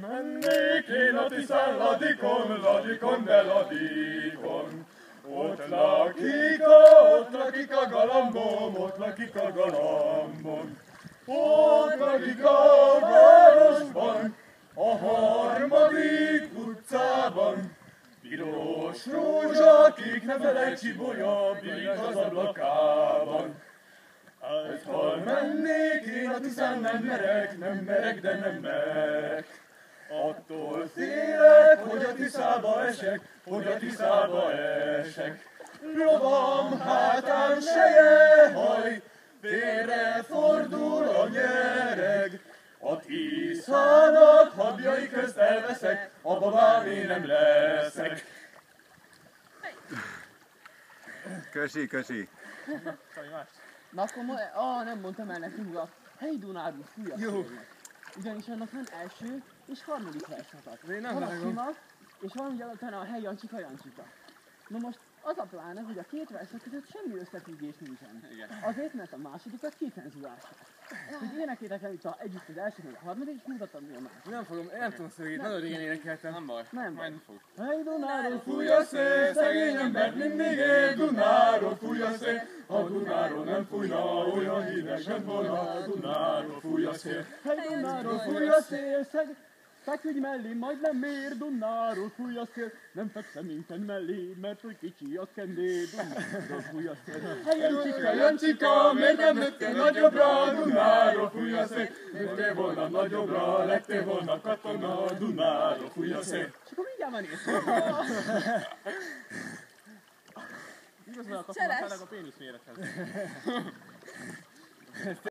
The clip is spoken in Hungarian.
Mennék én a Tiszán ladikon, de ladikon. Ott lakik a galambom, ott lakik a galambom. Ott lakik a városban, a harmadik utcában. Piros rózsa, kék nevelet csibolya, bíg az ablakában. Hát ha mennék én a Tiszán, nem merek, de nem merek. Attól félek, hogy a Tiszába esek, Lovam hátán sejehaj, félre fordul a nyereg. A Tiszának habjai közt elveszek, a babám én nem leszek. Kösi. Na akkor nem mondtam el nekünk a helyi Dunáról fúj a szélnek. Ugyanis annak van első és harmadik versenyzat. Van a sima, és van ugye utána a helyi Jancsika. Na most az a pláne, hogy a két verseny között semmi összefüggés nincsen. Azért, mert a másodikat kicenzúrálták. Hogy énekétek el itt együtt az első, meg a harmadik, és mutatom mi a másik. Nem tudom szövegét, nagyon régen énekeltem. Nem baj. Nem fog. Helyi Dunáról Fúj a szél, szegény ember mindig él, Dunáról fúj a szél. Ha Dunáról nem fújna, olyan híres lett volna, Dunáról fúj a szél. Helyi Dunáról fúj a szél, feküdj mellé, majd nem mér, Dunáról fúj a szél. Nem fekszem minten mellé, mert hogy kicsi a kendé, Dunáról fúj a szél. Hey Jancsika, miért nem lettél nagyobbra, Dunáról fúj a szél. Lettél volna nagyobbra, lettél volna katona, Dunáról fúj a szél. És akkor mindjárt van ész. Igazán a katonaság a pénisz mérethez.